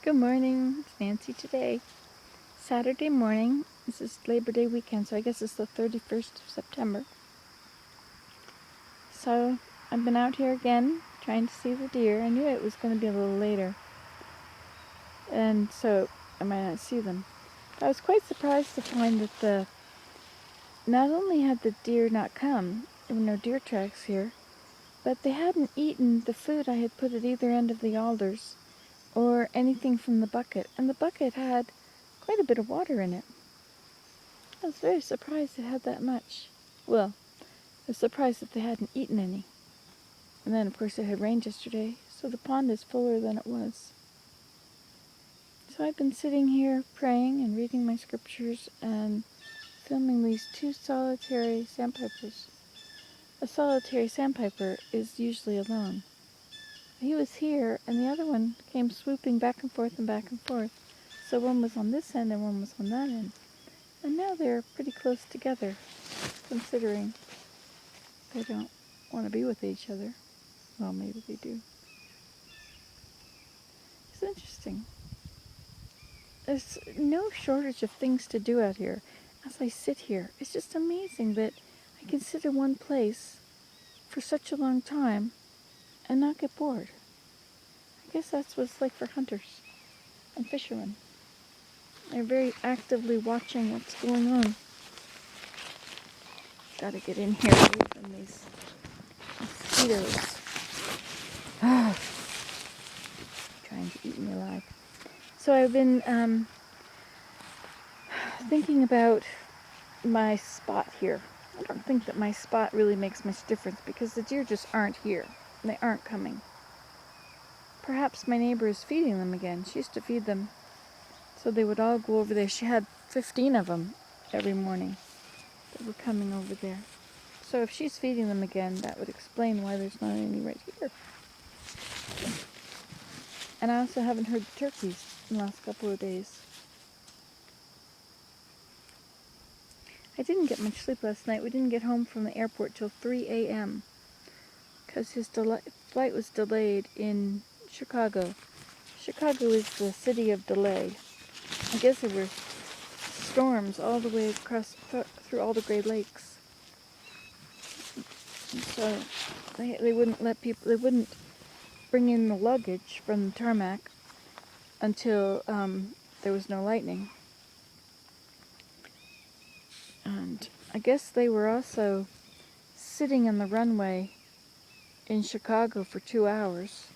Good morning, it's Nancy today. Saturday morning. This is Labor Day weekend, so I guess it's the 31st of September. So I've been out here again trying to see the deer. I knew it was going to be a little later, and so I might not see them. But I was quite surprised to find that not only had the deer not come, there were no deer tracks here, but they hadn't eaten the food I had put at either end of the alders or anything from the bucket, and the bucket had quite a bit of water in it. I was very surprised it had that much. Well, I was surprised that they hadn't eaten any. And then, of course, it had rained yesterday, so the pond is fuller than it was. So I've been sitting here praying and reading my scriptures and filming these two solitary sandpipers. A solitary sandpiper is usually alone. He was here, and the other one came swooping back and forth and back and forth. So one was on this end and one was on that end. And now they're pretty close together, considering they don't want to be with each other. Well, maybe they do. It's interesting. There's no shortage of things to do out here. As I sit here, it's just amazing that I can sit in one place for such a long time and not get bored. I guess that's what it's like for hunters and fishermen. They're very actively watching what's going on. Gotta get in here away from these mosquitoes. Trying to eat me alive. So I've been thinking about my spot here. I don't think that my spot really makes much difference because the deer just aren't here. They aren't coming. Perhaps my neighbor is feeding them again. She used to feed them so they would all go over there. She had 15 of them every morning that were coming over there. So if she's feeding them again, that would explain why there's not any right here. And I also haven't heard the turkeys in the last couple of days. I didn't get much sleep last night. We didn't get home from the airport till 3 a.m. because his flight was delayed in Chicago. Chicago is the city of delay. I guess there were storms all the way across through all the Great Lakes. And so they wouldn't let people, they wouldn't bring in the luggage from the tarmac until there was no lightning. And I guess they were also sitting in the runway in Chicago for 2 hours.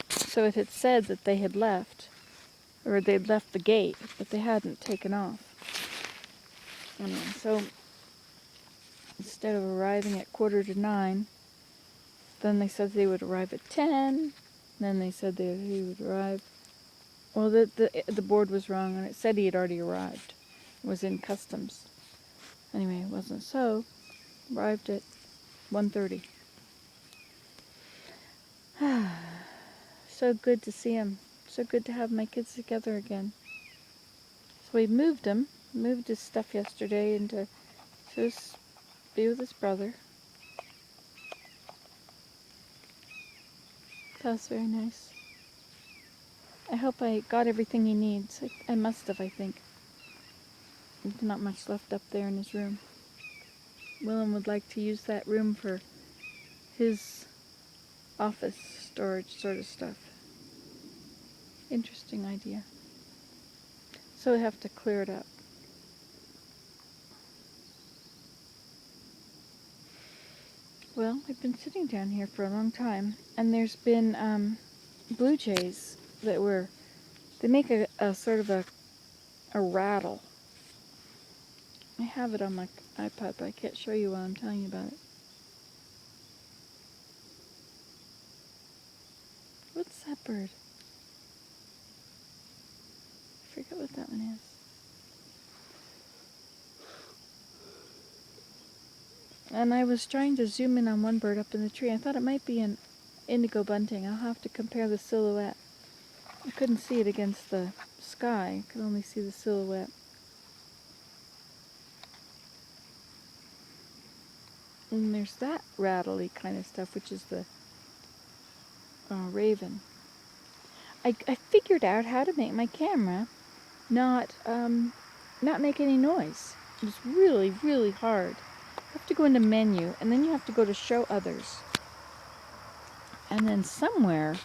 So it had said that they had left, or they'd left the gate, but they hadn't taken off. Anyway, so instead of arriving at 8:45, then they said they would arrive at 10. Then they said he would arrive. Well, the board was wrong, and it said he had already arrived. It was in customs. Anyway, it wasn't so. Arrived at 1:30. So good to see him. So good to have my kids together again. So we moved his stuff yesterday into to be with his brother. That was very nice. I hope I got everything he needs. I must have, I think. There's not much left up there in his room. Willem would like to use that room for his office storage sort of stuff. Interesting idea. So I have to clear it up. Well, I've been sitting down here for a long time, and there's been blue jays they make a sort of a rattle. I have it on my iPod, but I can't show you while I'm telling you about it. What's that bird? I forget what that one is. And I was trying to zoom in on one bird up in the tree. I thought it might be an indigo bunting. I'll have to compare the silhouette. I couldn't see it against the sky. I could only see the silhouette. And there's that rattly kind of stuff, which is the raven. I figured out how to make my camera not make any noise. It was really, really hard. You have to go into menu, and then you have to go to show others. And then somewhere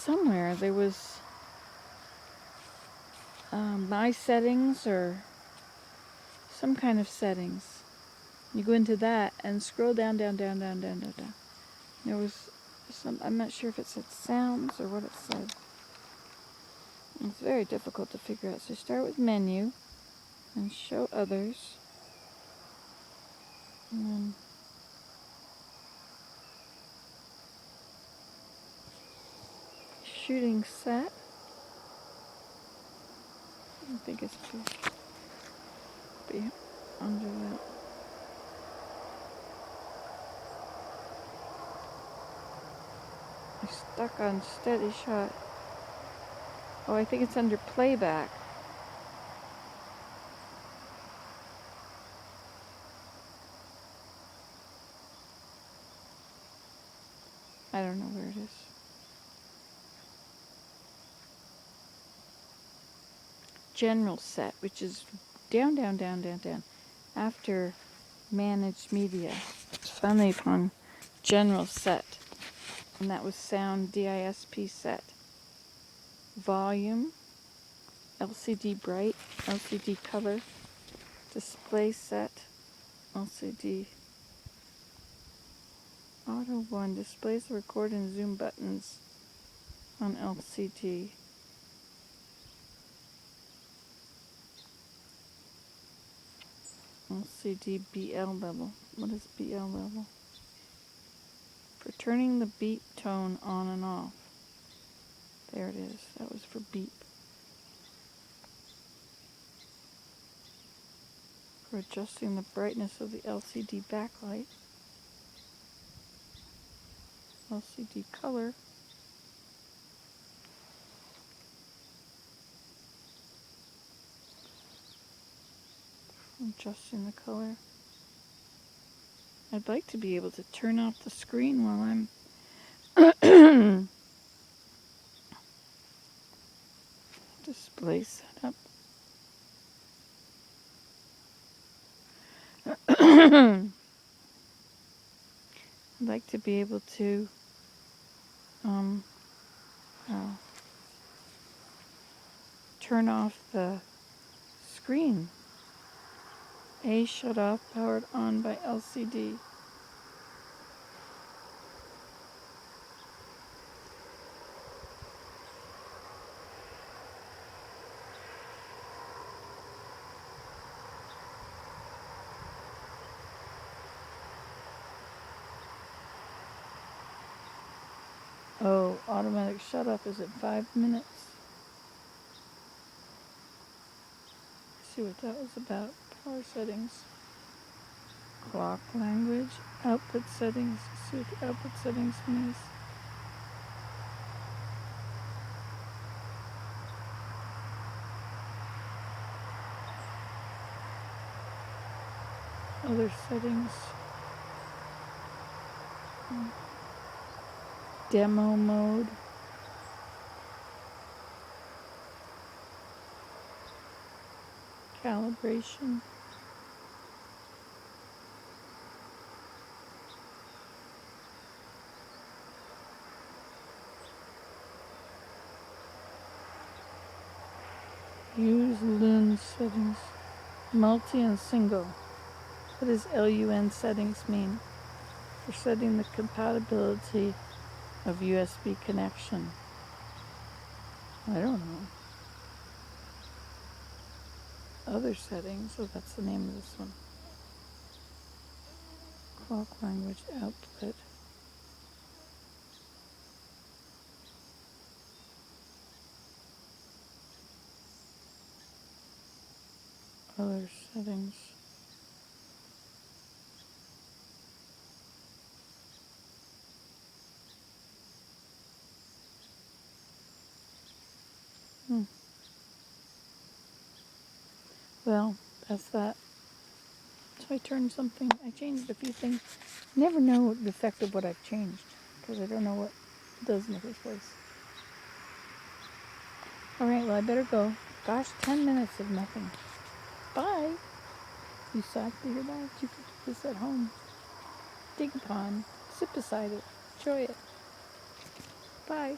there was my settings or some kind of settings. You go into that and scroll down. There was I'm not sure if it said sounds or what it said. It's very difficult to figure out. So start with menu and show others. And then shooting set. I think it's be under that. I'm stuck on steady shot. Oh, I think it's under playback. I don't know where it is. General set, which is down. After managed media. Finally upon general set. And that was sound DISP set. Volume, LCD bright, LCD color, display set, LCD auto 1 displays the record and zoom buttons on LCD. LCD BL level. What is BL level? For turning the beep tone on and off. There it is. That was for beep. For adjusting the brightness of the LCD backlight. LCD color. Adjusting the color. I'd like to be able to turn off the screen while I'm display setup. I'd like to be able to turn off the screen. A shut off, powered on by LCD. Oh, automatic shut off is at 5 minutes. Let's see what that was about. Power settings. Clock language. Output settings. Let's see what the output settings means. Other settings. Demo mode. Calibration. Use LUN settings. Multi and single. What does LUN settings mean? For setting the compatibility of USB connection. I don't know. Other settings. Oh, that's the name of this one. Clock language output. Other settings. Well, that's that. So I changed a few things. Never know the effect of what I've changed, because I don't know what it does in the first place. Alright, well I better go. Gosh, 10 minutes of nothing. Bye. You sad to hear that? You could do this at home. Dig a pond. Sit beside it. Enjoy it. Bye.